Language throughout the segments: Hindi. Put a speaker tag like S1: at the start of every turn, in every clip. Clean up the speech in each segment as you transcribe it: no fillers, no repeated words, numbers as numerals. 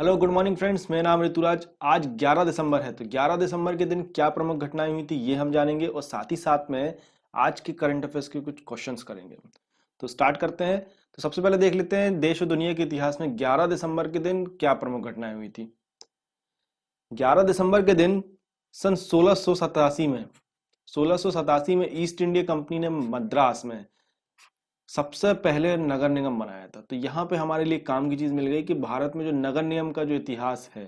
S1: हेलो गुड मॉर्निंग फ्रेंड्स, मेरा नाम ऋतुराज। आज 11 दिसंबर है, तो 11 दिसंबर के दिन क्या प्रमुख घटनाएं हुई थी ये हम जानेंगे और साथ ही साथ में आज के करंट अफेयर्स के कुछ क्वेश्चंस करेंगे। तो स्टार्ट करते हैं। तो सबसे पहले देख लेते हैं देश और दुनिया के इतिहास में 11 दिसंबर के दिन क्या प्रमुख घटनाएं हुई थी। 11 दिसंबर के दिन सन 1687 में ईस्ट इंडिया कंपनी ने मद्रास में सबसे पहले नगर निगम बनाया था। तो यहाँ पे हमारे लिए काम की चीज मिल गई कि भारत में जो नगर निगम का जो इतिहास है,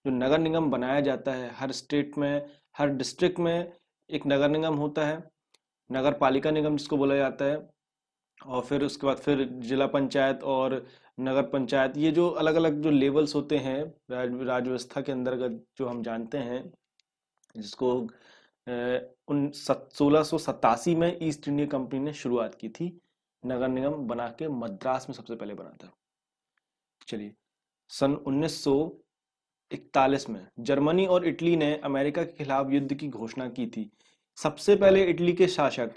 S1: जो नगर निगम बनाया जाता है हर स्टेट में, हर डिस्ट्रिक्ट में एक नगर निगम होता है, नगर पालिका निगम जिसको बोला जाता है। और फिर उसके बाद फिर जिला पंचायत और नगर पंचायत, ये जो अलग अलग जो लेवल्स होते हैं राज व्यवस्था के अंतर्गत जो हम जानते हैं, जिसको उन 1687 में ईस्ट इंडिया कंपनी ने शुरुआत की थी, नगर निगम बना के मद्रास में सबसे पहले बना था। चलिए, सन 1941 में जर्मनी और इटली ने अमेरिका के खिलाफ युद्ध की घोषणा की थी। सबसे पहले इटली के शासक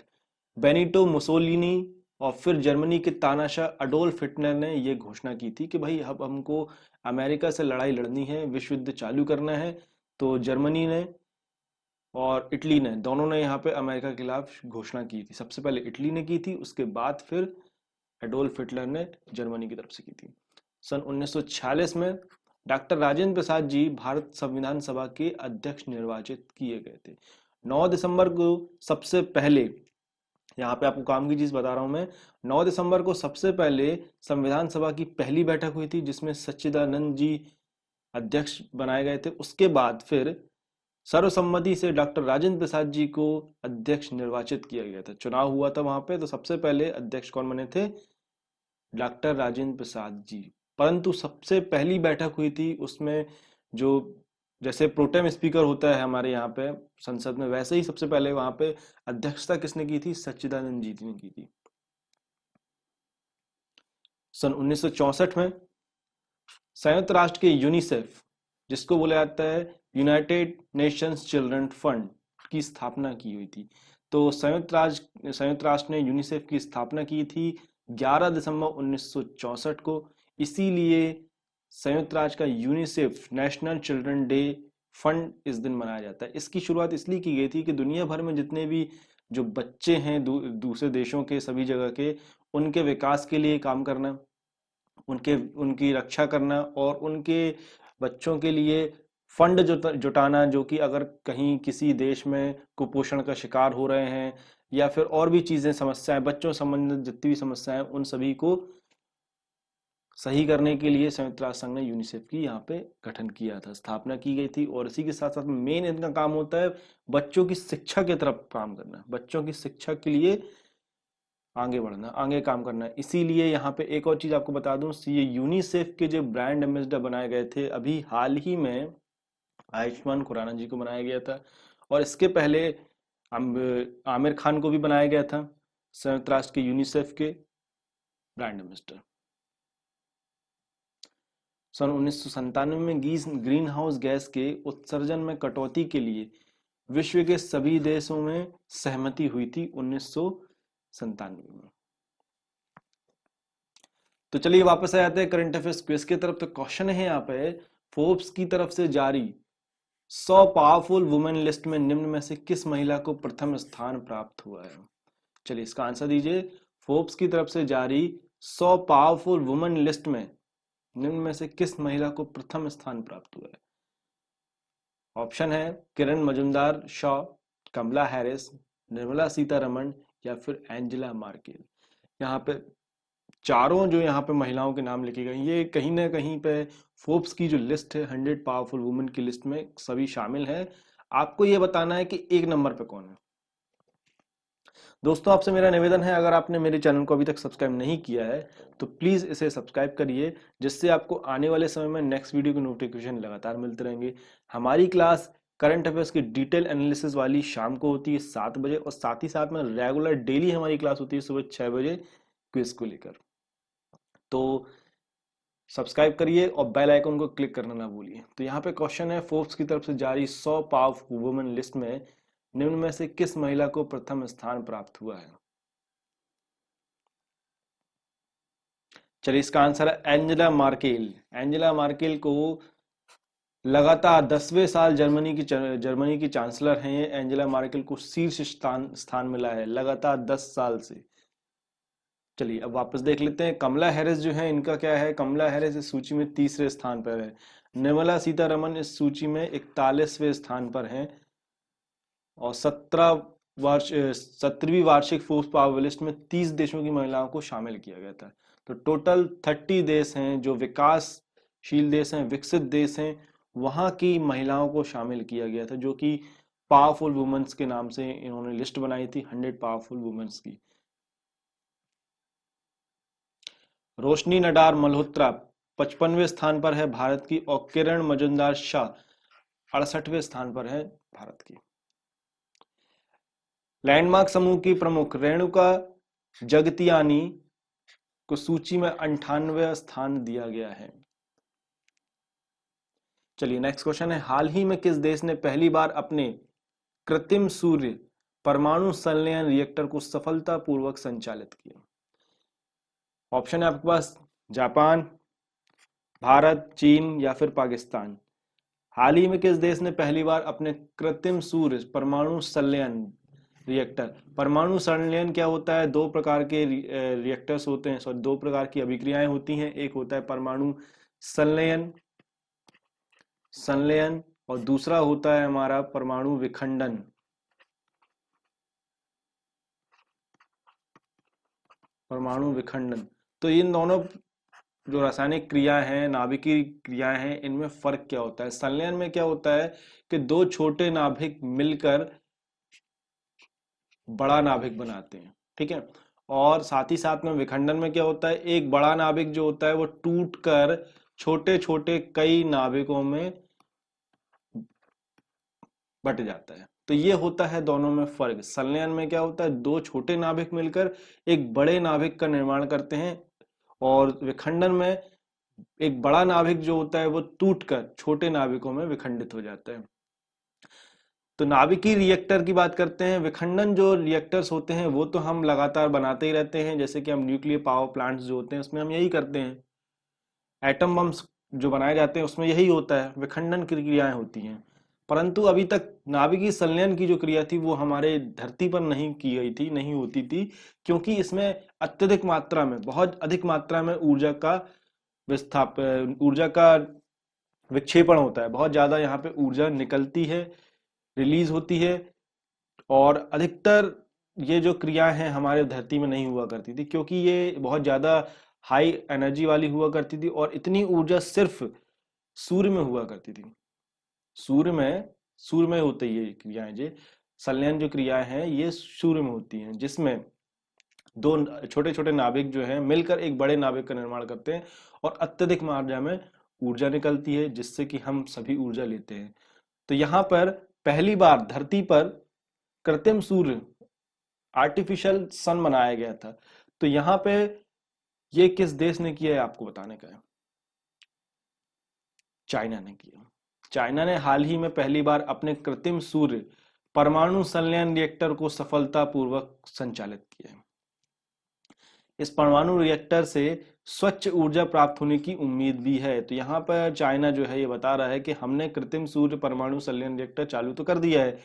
S1: बेनिटो मुसोलिनी और फिर जर्मनी के तानाशाह अडोल्फ हिटलर ने यह घोषणा की थी कि भाई अब हमको अमेरिका से लड़ाई लड़नी है, विश्व युद्ध चालू करना है। तो जर्मनी ने और इटली ने, दोनों ने यहाँ पे अमेरिका के खिलाफ घोषणा की थी। सबसे पहले इटली ने की थी, उसके बाद फिर एडोल्फ हिटलर ने जर्मनी की तरफ से की थी। सन 1946 में डॉक्टर राजेंद्र प्रसाद जी भारत संविधान सभा के अध्यक्ष निर्वाचित किए गए थे। 9 दिसंबर को सबसे पहले, यहाँ पे आपको काम की चीज बता रहा हूं मैं, 9 दिसंबर को सबसे पहले संविधान सभा की पहली बैठक हुई थी जिसमें सच्चिदानंद जी अध्यक्ष बनाए गए थे। उसके बाद फिर सर्वसम्मति से डॉक्टर राजेंद्र प्रसाद जी को अध्यक्ष निर्वाचित किया गया था। चुनाव हुआ था वहां पे, तो सबसे पहले अध्यक्ष कौन बने थे? डॉक्टर राजेंद्र प्रसाद जी। परंतु सबसे पहली बैठक हुई थी उसमें जो, जैसे प्रोटेम स्पीकर होता है हमारे यहाँ पे संसद में, वैसे ही सबसे पहले वहां पे अध्यक्षता किसने की थी? सच्चिदानंद जी ने की थी। सन 1964 में संयुक्त राष्ट्र के यूनिसेफ, जिसको बोला जाता है यूनाइटेड नेशंस चिल्ड्रन फंड, की स्थापना की हुई थी। तो संयुक्त राष्ट्र ने यूनिसेफ की स्थापना की थी 11 दिसंबर 1964 को। इसीलिए संयुक्त राष्ट्र का UNICEF national children day fund इस दिन मनाया जाता है। इसकी शुरुआत इसलिए की गई थी कि दुनिया भर में जितने भी जो बच्चे हैं दूसरे देशों के, सभी जगह के, उनके विकास के लिए काम करना, उनके उनकी रक्षा करना और उनके बच्चों के लिए फंड जुटाना, जो कि अगर कहीं किसी देश में कुपोषण का शिकार हो रहे हैं या फिर और भी चीजें, समस्याएं, बच्चों संबंधित जितनी भी समस्याएं, उन सभी को सही करने के लिए संयुक्त राष्ट्र संघ ने यूनिसेफ की यहाँ पे गठन किया था, स्थापना की गई थी। और इसी के साथ साथ मेन इनका काम होता है बच्चों की शिक्षा की तरफ काम करना, बच्चों की शिक्षा के लिए आगे बढ़ना, आगे काम करना है। इसीलिए यहाँ पे एक और चीज आपको बता दूं, ये यूनिसेफ के जो ब्रांड एम्बेसडर बनाए गए थे, अभी हाल ही में आयुष्मान खुराना जी को बनाया गया था। और इसके पहले आमिर खान को भी बनाया गया था संयुक्त राष्ट्र के यूनिसेफ के ब्रांड एम्बेसडर। सन 1997 में ग्रीन हाउस गैस के उत्सर्जन में कटौती के लिए विश्व के सभी देशों में सहमति हुई थी 1997 में। तो चलिए वापस आ जाते हैं करंट अफेयर्स क्विज की तरफ। तो क्वेश्चन है यहाँ पे, फोर्ब्स की तरफ से जारी 100 पावरफुल वुमेन लिस्ट में निम्न में से किस महिला को प्रथम स्थान प्राप्त हुआ है? चलिए इसका आंसर दीजिए। फोर्ब्स की तरफ से जारी 100 पावरफुल वुमेन लिस्ट में निम्न में से किस महिला को प्रथम स्थान प्राप्त हुआ है? ऑप्शन है किरण मजुमदार शॉ, कमला हैरिस, निर्मला सीतारमण या फिर एंजेला मार्केल। यहाँ पे चारों जो यहाँ पे महिलाओं के नाम लिखे गए, ये कहीं ना कहीं पे फोर्ब्स की जो लिस्ट है 100 पावरफुल वुमेन की लिस्ट में सभी शामिल है। आपको ये बताना है कि एक नंबर पे कौन है। दोस्तों आपसे मेरा निवेदन है, अगर आपने मेरे चैनल को अभी तक सब्सक्राइब नहीं किया है तो प्लीज इसे सब्सक्राइब करिए, जिससे आपको आने वाले समय में नेक्स्ट वीडियो के नोटिफिकेशन लगातार मिलते रहेंगे। हमारी क्लास करंट अफेयर्स की डिटेल एनालिसिस वाली शाम को होती है 7 बजे, और साथ ही साथ में रेगुलर डेली हमारी क्लास होती है सुबह 6 बजे क्विज को लेकर। तो सब्सक्राइब करिए और बेल आइकन को क्लिक करना ना भूलिए। तो यहाँ पे क्वेश्चन है, फोर्ब्स की तरफ से जारी 100 पावरफुल वुमेन लिस्ट में निम्न में से किस महिला को प्रथम स्थान प्राप्त हुआ है? चलिए, इसका आंसर है एंजेला मार्केल। एंजेला मार्केल को लगातार 10वें साल जर्मनी की चांसलर हैं ये। एंजेला मार्केल को शीर्ष स्थान मिला है लगातार 10 साल से। चलिए, अब वापस देख लेते हैं। कमला हैरिस जो है, इनका क्या है? कमला हैरिस इस सूची में तीसरे स्थान पर है। निर्मला सीतारमन इस सूची में 41वें स्थान पर हैं। और 17वीं वार्षिक फोर्ब्स पावर लिस्ट में 30 देशों की महिलाओं को शामिल किया गया था। तो टोटल 30 देश हैं जो विकासशील देश हैं, विकसित देश हैं, वहां की महिलाओं को शामिल किया गया था, जो कि पावरफुल वुमेन्स के नाम से इन्होंने लिस्ट बनाई थी, 100 पावरफुल वुमेन्स की। रोशनी नडार मल्होत्रा 55वें स्थान पर है भारत की, और किरण मजुमदार शाह 68वें स्थान पर है भारत की। लैंडमार्क समूह की प्रमुख रेणुका जगतियानी को सूची में 98वां स्थान दिया गया है। चलिए, नेक्स्ट क्वेश्चन है, हाल ही में किस देश ने पहली बार अपने कृत्रिम सूर्य परमाणु संलयन रिएक्टर को सफलतापूर्वक संचालित किया? ऑप्शन है आपके पास, जापान, भारत, चीन या फिर पाकिस्तान। हाल ही में किस देश ने पहली बार अपने कृत्रिम सूर्य परमाणु संलयन रिएक्टर, परमाणु संलयन क्या होता है? दो प्रकार के रिएक्टर्स होते हैं, सॉरी, दो प्रकार की अभिक्रियाएं होती हैं। एक होता है परमाणु संलयन संलयन और दूसरा होता है हमारा परमाणु विखंडन। परमाणु विखंडन। तो इन दोनों जो रासायनिक क्रिया हैं, नाभिकीय क्रियाएं हैं, इनमें फर्क क्या होता है? संलयन में क्या होता है कि दो छोटे नाभिक मिलकर बड़ा नाभिक बनाते हैं, ठीक है। और साथ ही साथ में विखंडन में क्या होता है, एक बड़ा नाभिक जो होता है वो टूटकर छोटे छोटे कई नाभिकों में बट जाता है। तो ये होता है दोनों में फर्क। संलयन में क्या होता है, दो छोटे नाभिक मिलकर एक बड़े नाभिक का निर्माण करते हैं, और विखंडन में एक बड़ा नाभिक जो होता है वो टूटकर छोटे नाभिकों में विखंडित हो जाता है। तो नाभिकीय रिएक्टर की बात करते हैं। विखंडन जो रिएक्टर्स होते हैं वो तो हम लगातार बनाते ही रहते हैं, जैसे कि हम न्यूक्लियर पावर प्लांट्स जो होते हैं उसमें हम यही करते हैं। एटम बम्स जो बनाए जाते हैं उसमें यही होता है, विखंडन की क्रियाएं होती हैं। परंतु अभी तक नाभिकीय संलयन की जो क्रिया थी वो हमारे धरती पर नहीं की गई थी, नहीं होती थी, क्योंकि इसमें अत्यधिक मात्रा में, बहुत अधिक मात्रा में ऊर्जा का विक्षेपण होता है। बहुत ज्यादा यहाँ पे ऊर्जा निकलती है, रिलीज होती है, और अधिकतर ये जो क्रियाएं हैं हमारे धरती में नहीं हुआ करती थी, क्योंकि ये बहुत ज्यादा हाई एनर्जी वाली हुआ करती थी, और इतनी ऊर्जा सिर्फ सूर्य में हुआ करती थी। सूर्य में होती है ये क्रियाएं, जो संलयन जो क्रियाएं हैं ये सूर्य में होती हैं, जिसमें दो छोटे छोटे नाभिक जो हैं मिलकर एक बड़े नाभिक का निर्माण करते हैं, और अत्यधिक मात्रा में ऊर्जा निकलती है, जिससे कि हम सभी ऊर्जा लेते हैं। तो यहाँ पर पहली बार धरती पर कृत्रिम सूर्य, आर्टिफिशियल सन बनाया गया था। तो यहाँ पे ये किस देश ने किया है आपको बताने का है। चाइना ने किया। चाइना ने हाल ही में पहली बार अपने कृत्रिम सूर्य परमाणु संलयन रिएक्टर को सफलतापूर्वक संचालित किया है। इस परमाणु रिएक्टर से स्वच्छ ऊर्जा प्राप्त होने की उम्मीद भी है। तो यहाँ पर चाइना जो है ये बता रहा है कि हमने कृत्रिम सूर्य परमाणु संलयन रिएक्टर चालू तो कर दिया है,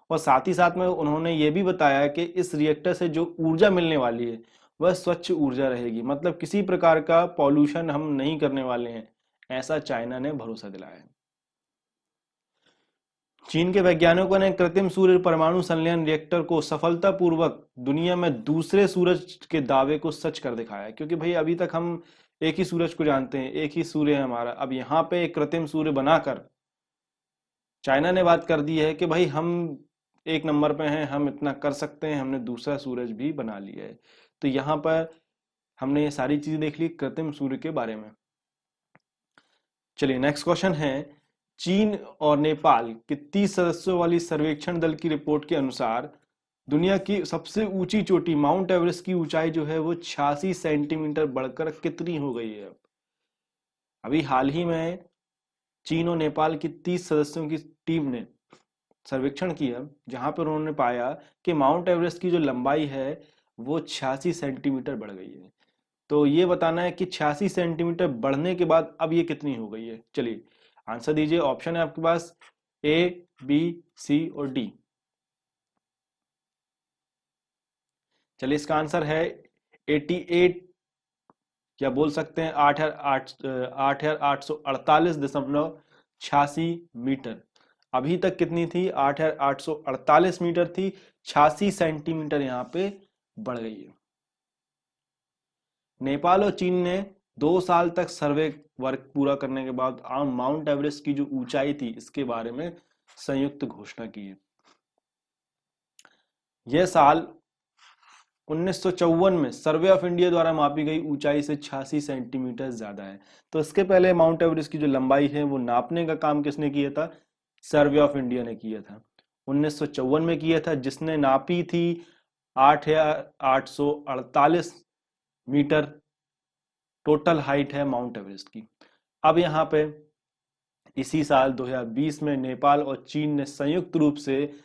S1: और साथ ही साथ में उन्होंने ये भी बताया कि इस रिएक्टर से जो ऊर्जा मिलने वाली है वह स्वच्छ ऊर्जा रहेगी, मतलब किसी प्रकार का पॉल्यूशन हम नहीं करने वाले हैं, ऐसा चाइना ने भरोसा दिलाया है। चीन के वैज्ञानिकों ने कृत्रिम सूर्य परमाणु संलयन रिएक्टर को सफलतापूर्वक दुनिया में दूसरे सूरज के दावे को सच कर दिखाया, क्योंकि भाई अभी तक हम एक ही सूरज को जानते हैं, एक ही सूर्य है हमारा। अब यहाँ पे एक कृत्रिम सूर्य बनाकर चाइना ने बात कर दी है कि भाई हम एक नंबर पे हैं, हम इतना कर सकते हैं, हमने दूसरा सूरज भी बना लिया है। तो यहाँ पर हमने ये सारी चीजें देख ली कृत्रिम सूर्य के बारे में। चलिए, नेक्स्ट क्वेश्चन है, चीन और नेपाल के 30 सदस्यों वाली सर्वेक्षण दल की रिपोर्ट के अनुसार दुनिया की सबसे ऊंची चोटी माउंट एवरेस्ट की ऊंचाई जो है वो 86 सेंटीमीटर बढ़कर कितनी हो गई है? अभी हाल ही में चीन और नेपाल की 30 सदस्यों की टीम ने सर्वेक्षण किया, जहां पर उन्होंने पाया कि माउंट एवरेस्ट की जो लंबाई है वो 86 सेंटीमीटर बढ़ गई है। तो ये बताना है कि 86 सेंटीमीटर बढ़ने के बाद अब ये कितनी हो गई है। चलिए आंसर दीजिए। ऑप्शन है आपके पास ए, बी, सी और डी। चलिए इसका आंसर है 88, या बोल सकते हैं 8,848.86 अभी तक कितनी थी? 8,848 मीटर थी, 86 सेंटीमीटर यहाँ पे बढ़ गई है। नेपाल और चीन ने 2 साल तक सर्वे वर्क पूरा करने के बाद माउंट एवरेस्ट की जो ऊंचाई थी इसके बारे में संयुक्त घोषणा की है। यह साल 1954 में सर्वे ऑफ इंडिया द्वारा मापी गई ऊंचाई से 86 सेंटीमीटर ज्यादा है। तो इसके पहले माउंट एवरेस्ट की जो लंबाई है वो नापने का काम किसने किया था? सर्वे ऑफ इंडिया ने किया था, 1954 में किया था, जिसने नापी थी 8,848 मीटर टोटल हाइट है माउंट एवरेस्ट की। अब यहाँ पे इसी साल 2020 में नेपाल और चीन ने संयुक्त रूप से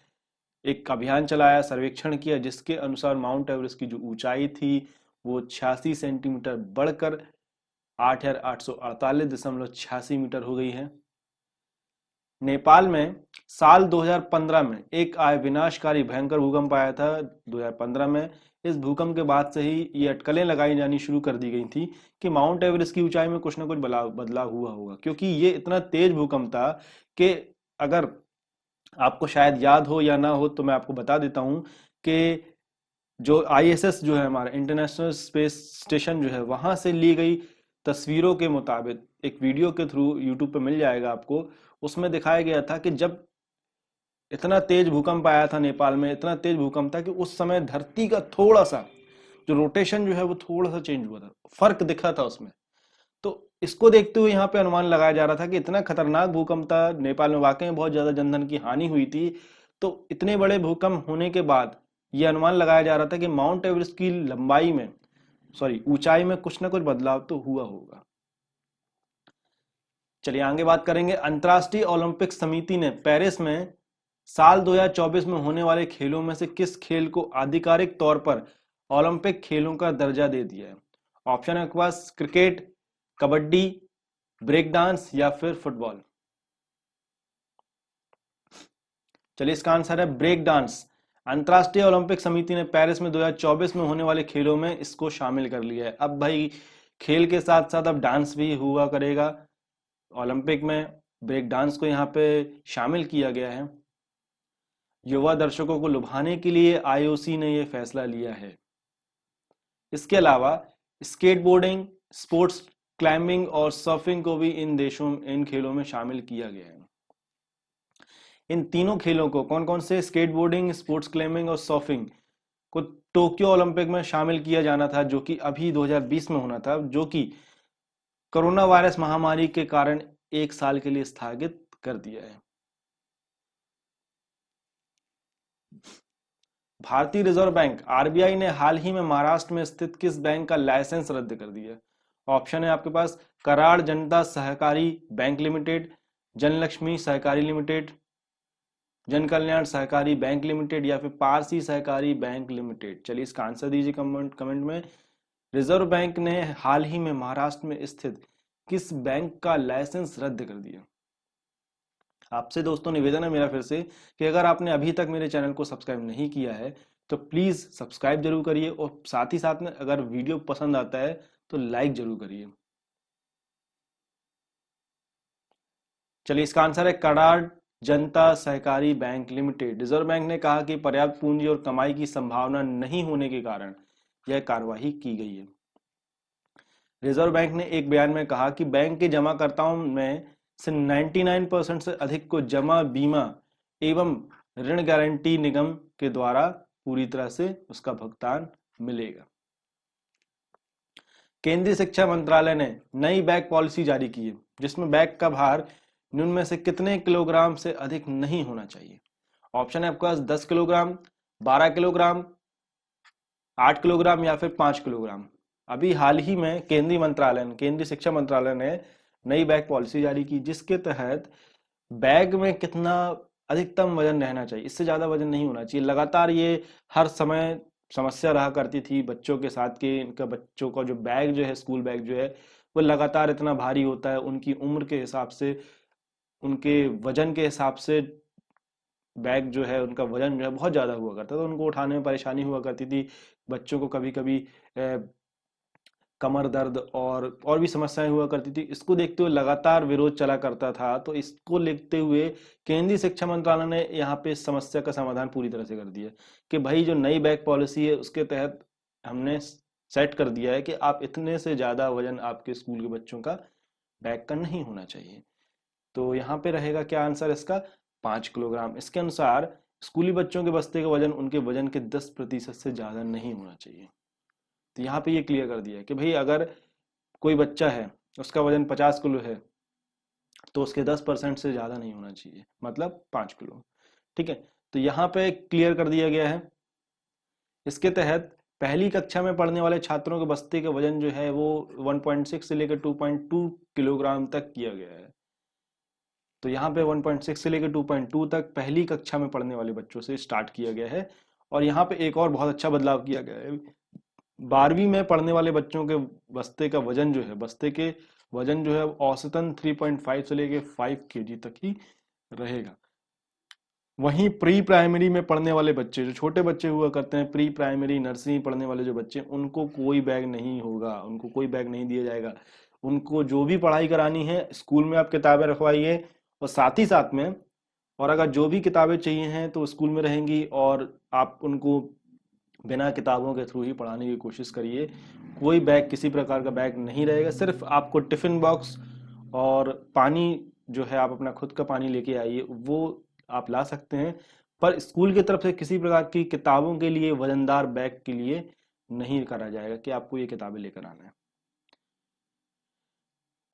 S1: एक अभियान चलाया, सर्वेक्षण किया, जिसके अनुसार माउंट एवरेस्ट की जो ऊंचाई थी वो 86 सेंटीमीटर बढ़कर 8,848.86 मीटर हो गई है। नेपाल में साल 2015 में एक विनाशकारी भयंकर भूकंप आया था 2015 में। इस भूकंप के बाद से ही ये अटकलें लगाई जानी शुरू कर दी गई थी कि माउंट एवरेस्ट की ऊंचाई में कुछ ना कुछ बदलाव हुआ होगा, क्योंकि ये इतना तेज भूकंप था कि अगर आपको शायद याद हो या ना हो तो मैं आपको बता देता हूं कि जो ISS जो है हमारा इंटरनेशनल स्पेस स्टेशन जो है, वहां से ली गई तस्वीरों के मुताबिक एक वीडियो के थ्रू यूट्यूब पे मिल जाएगा आपको, उसमें दिखाया गया था कि जब इतना तेज भूकंप आया था नेपाल में, इतना तेज भूकंप था कि उस समय धरती का थोड़ा सा जो रोटेशन जो है वो थोड़ा सा चेंज हुआ था, फर्क दिखा था उसमें। तो इसको देखते हुए यहाँ पे अनुमान लगाया जा रहा था कि इतना खतरनाक भूकंप था, नेपाल में वाकई में बहुत ज्यादा जनधन की हानि हुई थी। तो इतने बड़े भूकंप होने के बाद यह अनुमान लगाया जा रहा था कि माउंट एवरेस्ट की लंबाई में, ऊंचाई में कुछ ना कुछ बदलाव तो हुआ होगा। चलिए आगे बात करेंगे। अंतर्राष्ट्रीय ओलंपिक समिति ने पेरिस में साल 2024 में होने वाले खेलों में से किस खेल को आधिकारिक तौर पर ओलंपिक खेलों का दर्जा दे दिया है? ऑप्शन है आपके पास क्रिकेट, कबड्डी, ब्रेक डांस या फिर फुटबॉल। चलिए इसका आंसर है ब्रेक डांस। अंतर्राष्ट्रीय ओलंपिक समिति ने पेरिस में 2024 में होने वाले खेलों में इसको शामिल कर लिया है। अब भाई खेल के साथ साथ अब डांस भी हुआ करेगा ओलंपिक में, ब्रेक डांस को यहाँ पे शामिल किया गया है। युवा दर्शकों को लुभाने के लिए IOC ने यह फैसला लिया है। इसके अलावा स्केटबोर्डिंग, स्पोर्ट्स क्लाइंबिंग और सर्फिंग को भी इन खेलों में शामिल किया गया है। इन तीनों खेलों को कौन कौन से, स्केटबोर्डिंग, स्पोर्ट्स क्लाइंबिंग और सर्फिंग को टोक्यो ओलंपिक में शामिल किया जाना था, जो कि अभी 2020 में होना था, जो कि कोरोना वायरस महामारी के कारण 1 साल के लिए स्थगित कर दिया है। भारतीय रिजर्व बैंक RBI ने हाल ही में महाराष्ट्र में स्थित किस बैंक का लाइसेंस रद्द कर दिया? ऑप्शन है आपके पास कराड़ जनता सहकारी बैंक लिमिटेड, जनलक्ष्मी सहकारी लिमिटेड, जन कल्याण सहकारी बैंक लिमिटेड या फिर पारसी सहकारी बैंक लिमिटेड। चलिए इसका आंसर दीजिए कमेंट में। रिजर्व बैंक ने हाल ही में महाराष्ट्र में स्थित किस बैंक का लाइसेंस रद्द कर दिया? आपसे दोस्तों निवेदन है मेरा फिर से कि अगर आपने अभी तक मेरे चैनल को सब्सक्राइब नहीं किया है तो प्लीज सब्सक्राइब जरूर करिए, और साथ ही साथ में अगर वीडियो पसंद आता है तो लाइक जरूर करिए। चलिए इसका आंसर है कराड़ जनता सहकारी बैंक लिमिटेड। रिजर्व बैंक ने कहा कि पर्याप्त पूंजी और कमाई की संभावना नहीं होने के कारण यह कार्यवाही की गई है। रिजर्व बैंक ने एक बयान में कहा कि बैंक के जमाकर्ताओं में से 99% से अधिक को जमा बीमा एवं ऋण गारंटी निगम के द्वारा पूरी तरह से उसका भुगतान मिलेगा। केंद्रीय शिक्षा मंत्रालय ने नई बैग पॉलिसी जारी की है, जिसमें बैग का भार निम्न में से कितने किलोग्राम से अधिक नहीं होना चाहिए? ऑप्शन है आपके पास 10 किलोग्राम, 12 किलोग्राम, 8 किलोग्राम या फिर 5 किलोग्राम। अभी हाल ही में केंद्रीय शिक्षा मंत्रालय ने नई बैग पॉलिसी जारी की, जिसके तहत बैग में कितना अधिकतम वजन रहना चाहिए, इससे ज्यादा वजन नहीं होना चाहिए। लगातार ये हर समय समस्या रहा करती थी बच्चों के साथ कि इनका बच्चों का जो बैग जो है, स्कूल बैग जो है, वो लगातार इतना भारी होता है, उनकी उम्र के हिसाब से, उनके वजन के हिसाब से बैग जो है, उनका वजन जो है बहुत ज़्यादा हुआ करता था, तो उनको उठाने में परेशानी हुआ करती थी। बच्चों को कभी कभी कमर दर्द और भी समस्याएं हुआ करती थी। इसको देखते हुए लगातार विरोध चला करता था, तो इसको देखते हुए केंद्रीय शिक्षा मंत्रालय ने यहाँ पे इस समस्या का समाधान पूरी तरह से कर दिया कि भाई जो नई बैग पॉलिसी है उसके तहत हमने सेट कर दिया है कि आप इतने से ज़्यादा वजन आपके स्कूल के बच्चों का बैग का नहीं होना चाहिए। तो यहाँ पे रहेगा क्या आंसर इसका? 5 किलोग्राम। इसके अनुसार स्कूली बच्चों के बस्ते का वजन उनके वजन के 10% से ज़्यादा नहीं होना चाहिए। तो यहाँ पे ये क्लियर कर दिया है कि भाई अगर कोई बच्चा है, उसका वजन 50 किलो है, तो उसके 10% से ज़्यादा नहीं होना चाहिए, मतलब 5 किलो। ठीक है, तो यहाँ पे क्लियर कर दिया गया है। इसके तहत पहली कक्षा में पढ़ने वाले छात्रों के बस्ते का वजन जो है वो 1.6 से लेकर 2.2 किलोग्राम तक किया गया है। तो यहाँ पे 1.6 से लेकर 2.2 तक पहली कक्षा में पढ़ने वाले बच्चों से स्टार्ट किया गया है। और यहाँ पे एक और बहुत अच्छा बदलाव किया गया है। 12वीं में पढ़ने वाले बच्चों के बस्ते का वजन जो है, बस्ते के वजन जो है औसतन 3.5 से लेके 5 kg तक ही रहेगा। वहीं प्री प्राइमरी में पढ़ने वाले बच्चे, जो छोटे बच्चे हुआ करते हैं, प्री प्राइमरी नर्सरी पढ़ने वाले जो बच्चे, उनको कोई बैग नहीं होगा, उनको कोई बैग नहीं दिया जाएगा। उनको जो भी पढ़ाई करानी है स्कूल में आप किताबें रखवाइए, और साथ ही साथ में, और अगर जो भी किताबें चाहिए हैं तो स्कूल में रहेंगी, और आप उनको बिना किताबों के थ्रू ही पढ़ाने की कोशिश करिए। कोई बैग, किसी प्रकार का बैग नहीं रहेगा। सिर्फ आपको टिफिन बॉक्स और पानी जो है, आप अपना खुद का पानी लेके आइए, वो आप ला सकते हैं, पर स्कूल की तरफ से किसी प्रकार की किताबों के लिए वजनदार बैग के लिए नहीं करा जाएगा कि आपको ये किताबें लेकर आना है।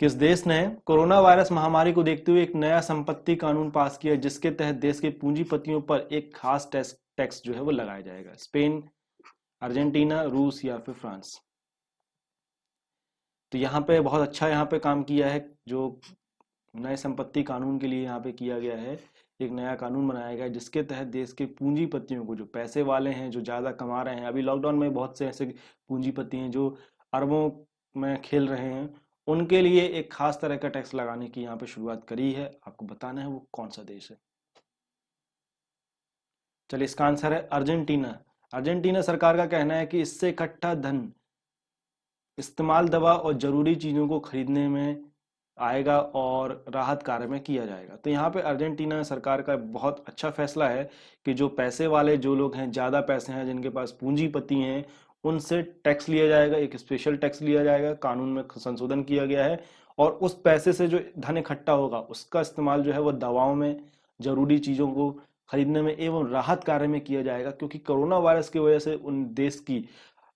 S1: किस देश ने कोरोना वायरस महामारी को देखते हुए एक नया संपत्ति कानून पास किया, जिसके तहत देश के पूंजीपतियों पर एक खास टैक्स जो है वो लगाया जाएगा? स्पेन, अर्जेंटीना, रूस या फिर फ्रांस? तो यहाँ पे बहुत अच्छा यहाँ पे काम किया है, जो नए संपत्ति कानून के लिए यहाँ पे किया गया है। एक नया कानून बनाया गया है जिसके तहत देश के पूंजीपतियों को, जो पैसे वाले हैं, जो ज्यादा कमा रहे हैं, अभी लॉकडाउन में बहुत से ऐसे पूंजीपति हैं जो अरबों में खेल रहे हैं, उनके लिए एक खास तरह का टैक्स लगाने की यहाँ पे शुरुआत करी है। आपको बताना है वो कौन सा देश है। चलिए, इसका आंसर है अर्जेंटीना। अर्जेंटीना सरकार का कहना है कि इससे इकट्ठा धन इस्तेमाल दवा और जरूरी चीजों को खरीदने में आएगा और राहत कार्य में किया जाएगा। तो यहाँ पे अर्जेंटीना सरकार का बहुत अच्छा फैसला है कि जो पैसे वाले, जो लोग हैं, ज्यादा पैसे हैं, जिनके पास पूंजीपति हैं, उनसे टैक्स लिया जाएगा, एक स्पेशल टैक्स लिया जाएगा। कानून में संशोधन किया गया है, और उस पैसे से जो धन इकट्ठा होगा उसका इस्तेमाल जो है वो दवाओं में, जरूरी चीजों को खरीदने में एवं राहत कार्य में किया जाएगा। क्योंकि कोरोना वायरस की वजह से उन देश की,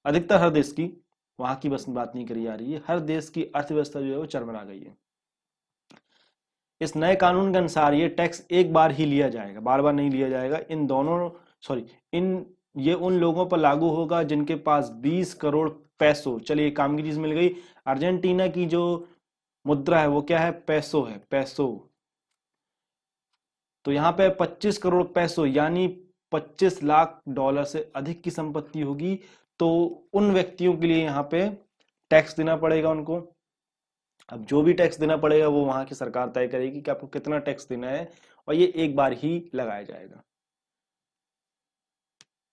S1: अधिकतर हर देश की, वहां की बस बात नहीं करी जा रही है, हर देश की अर्थव्यवस्था जो है वो चरमरा गई है। इस नए कानून के अनुसार ये टैक्स एक बार ही लिया जाएगा, बार बार नहीं लिया जाएगा। इन दोनों, सॉरी, इन ये उन लोगों पर लागू होगा जिनके पास 20 करोड़ पैसों, चलिए काम की चीज मिल गई। अर्जेंटीना की जो मुद्रा है वो क्या है? पैसो है, पैसो। तो यहाँ पे 25 करोड़ पैसों यानी 25 लाख डॉलर से अधिक की संपत्ति होगी, तो उन व्यक्तियों के लिए यहाँ पे टैक्स देना पड़ेगा उनको। अब जो भी टैक्स देना पड़ेगा वो वहां की सरकार तय करेगी कि आपको कितना टैक्स देना है, और ये एक बार ही लगाया जाएगा।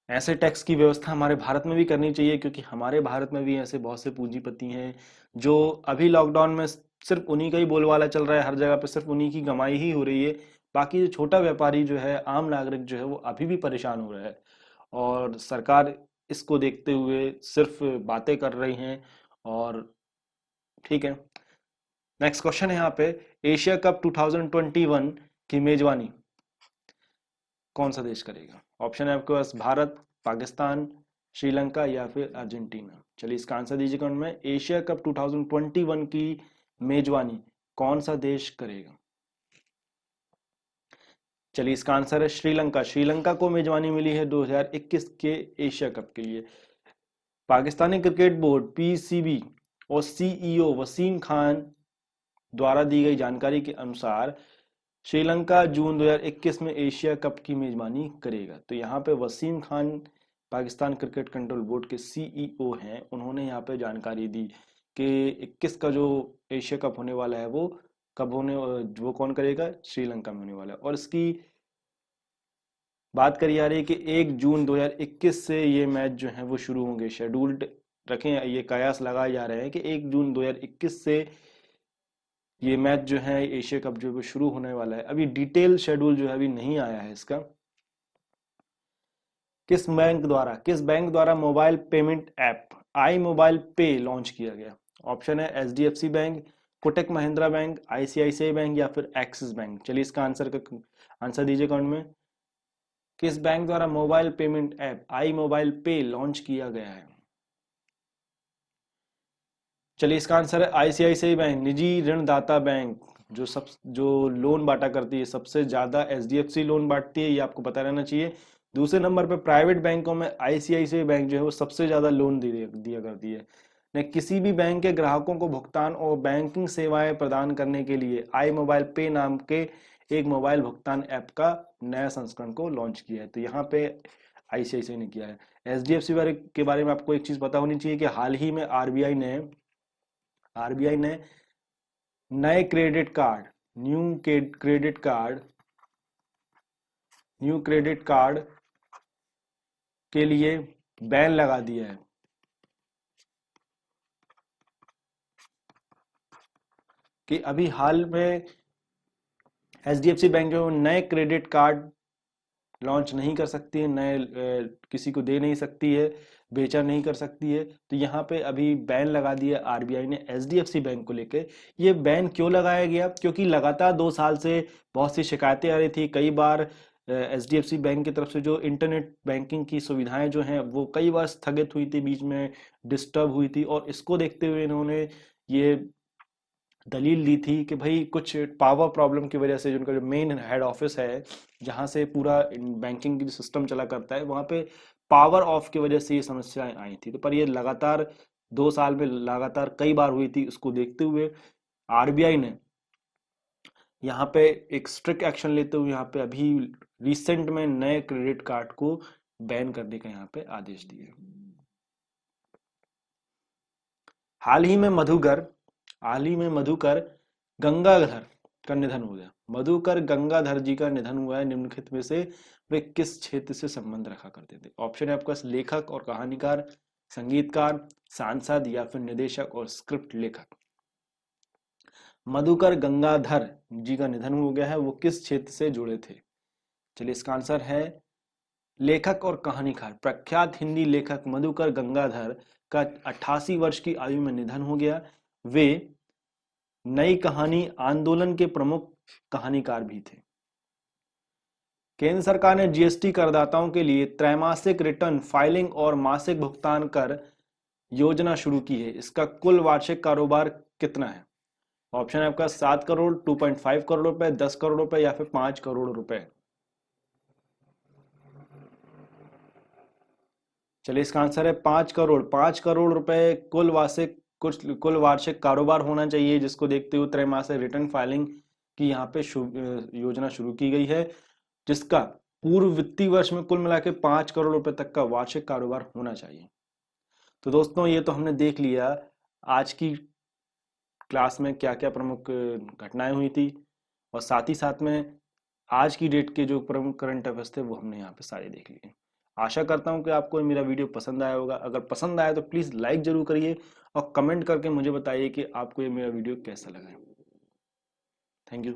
S1: ऐसे टैक्स की व्यवस्था हमारे भारत में भी करनी चाहिए, क्योंकि हमारे भारत में भी ऐसे बहुत से पूंजीपति हैं जो अभी लॉकडाउन में सिर्फ उन्हीं का ही बोलबाला चल रहा है, हर जगह पे सिर्फ उन्हीं की कमाई ही हो रही है। बाकी जो छोटा व्यापारी जो है, आम नागरिक जो है, वो अभी भी परेशान हो रहा है, और सरकार इसको देखते हुए सिर्फ बातें कर रही हैं। और ठीक है, नेक्स्ट क्वेश्चन है यहाँ पे, एशिया कप 2021 की मेजबानी कौन सा देश करेगा? ऑप्शन है आपके पास, भारत, पाकिस्तान, श्रीलंका या फिर अर्जेंटीना। चलिए, इसका आंसर दीजिए कमेंट में। एशिया कप 2021 की मेजबानी कौन सा देश करेगा? चलिए, इसका आंसर है श्रीलंका। श्रीलंका को मेजबानी मिली है 2021 के एशिया कप के लिए। पाकिस्तानी क्रिकेट बोर्ड पीसीबी और सीईओ वसीम खान द्वारा दी गई जानकारी के अनुसार श्रीलंका जून 2021 में एशिया कप की मेजबानी करेगा। तो यहाँ पे Wasim Khan Pakistan cricket control board के सीईओ हैं, उन्होंने यहाँ पे जानकारी दी कि 21 का जो एशिया कप होने वाला है वो कब होने, वो कौन करेगा, श्रीलंका में होने वाला है। और इसकी बात करी जा रही है कि 1 जून 2021 से ये मैच जो है वो शुरू होंगे, शेड्यूल्ड रखें, ये कयास लगाए जा रहे हैं कि 1 जून 2021 से ये मैच जो है एशिया कप जो है शुरू होने वाला है। अभी डिटेल शेड्यूल जो है अभी नहीं आया है इसका। किस बैंक द्वारा मोबाइल पेमेंट ऐप आई मोबाइल पे लॉन्च किया गया? ऑप्शन है HDFC bank, Kotak Mahindra bank, ICICI bank या फिर एक्सिस बैंक। चलिए इसका आंसर दीजिए कमेंट में। किस बैंक द्वारा मोबाइल पेमेंट ऐप आई मोबाइल पे लॉन्च किया गया है? चलिए इसका आंसर है आईसीआईसीआई बैंक, निजी ऋणदाता बैंक, जो लोन बांटा करती है, सबसे ज्यादा एचडीएफसी लोन बांटती है, ये आपको पता रहना चाहिए। दूसरे नंबर पे प्राइवेट बैंकों में आईसीआईसीआई बैंक जो है वो सबसे ज्यादा लोन दिया करती है। ने किसी भी बैंक के ग्राहकों को भुगतान और बैंकिंग सेवाएं प्रदान करने के लिए आई मोबाइल पे नाम के एक मोबाइल भुगतान ऐप का नया संस्करण को लॉन्च किया है। तो यहाँ पे आईसीआईसीआई ने किया है। एचडीएफसी के बारे में आपको एक चीज पता होनी चाहिए कि हाल ही में आरबीआई ने नए न्यू क्रेडिट कार्ड के लिए बैन लगा दिया है कि अभी हाल में एचडीएफसी बैंक जो नए क्रेडिट कार्ड लॉन्च नहीं कर सकती है, नए किसी को दे नहीं सकती है, बेचा नहीं कर सकती है। तो यहाँ पे अभी बैन लगा दिया आरबीआई ने एचडीएफसी बैंक को लेकर। ये बैन क्यों लगाया गया? क्योंकि लगातार 2 साल से बहुत सी शिकायतें आ रही थी। कई बार एचडीएफसी बैंक की तरफ से जो इंटरनेट बैंकिंग की सुविधाएं जो हैं वो कई बार स्थगित हुई थी, बीच में डिस्टर्ब हुई थी, और इसको देखते हुए इन्होंने ये दलील दी थी कि भाई कुछ पावर प्रॉब्लम की वजह से, जिनका जो मेन हेड ऑफिस है जहां से पूरा बैंकिंग की सिस्टम चला करता है, वहां पे पावर ऑफ की वजह से ये समस्याएं आई थी। तो पर ये लगातार 2 साल में लगातार कई बार हुई थी। इसको देखते हुए आरबीआई ने यहाँ पे एक स्ट्रिक्ट एक्शन लेते हुए यहाँ पे अभी रिसेंट में नए क्रेडिट कार्ड को बैन करने का यहाँ पे आदेश दिए। हाल ही में मधुकर गंगाधर का निधन हो गया। मधुकर गंगाधर जी का निधन हुआ है। निम्नलिखित में से वे किस क्षेत्र से संबंध रखा करते थे? ऑप्शन है आपका लेखक और कहानीकार, संगीतकार, सांसद या फिर निदेशक और स्क्रिप्ट लेखक। मधुकर गंगाधर जी का निधन हो गया है, वो किस क्षेत्र से जुड़े थे? चलिए इसका आंसर है लेखक और कहानीकार। प्रख्यात हिंदी लेखक मधुकर गंगाधर का 88 वर्ष की आयु में निधन हो गया। वे नई कहानी आंदोलन के प्रमुख कहानीकार भी थे। केंद्र सरकार ने जीएसटी करदाताओं के लिए त्रैमासिक रिटर्न फाइलिंग और मासिक भुगतान कर योजना शुरू की है। इसका कुल वार्षिक कारोबार कितना है? ऑप्शन है आपका 7 करोड़, 2.5 करोड़ रुपए, 10 करोड़ रुपए या फिर 5 करोड़ रुपए। चलिए इसका आंसर है 5 करोड़। 5 करोड़ रुपए कुल वार्षिक कारोबार होना चाहिए, जिसको देखते हुए त्रैमासिक रिटर्न फाइलिंग की यहाँ पे योजना शुरू की गई है, जिसका पूर्व वित्तीय वर्ष में कुल मिला के 5 करोड़ रुपए तक का वार्षिक कारोबार होना चाहिए। तो दोस्तों ये तो हमने देख लिया आज की क्लास में क्या क्या प्रमुख घटनाएं हुई थी, और साथ ही साथ में आज की डेट के जो प्रमुख करंट अफेयर्स थे वो हमने यहाँ पे सारे देख लिए। आशा करता हूँ कि आपको मेरा वीडियो पसंद आया होगा। अगर पसंद आया तो प्लीज़ लाइक जरूर करिए और कमेंट करके मुझे बताइए कि आपको ये मेरा वीडियो कैसा लगा। Thank you.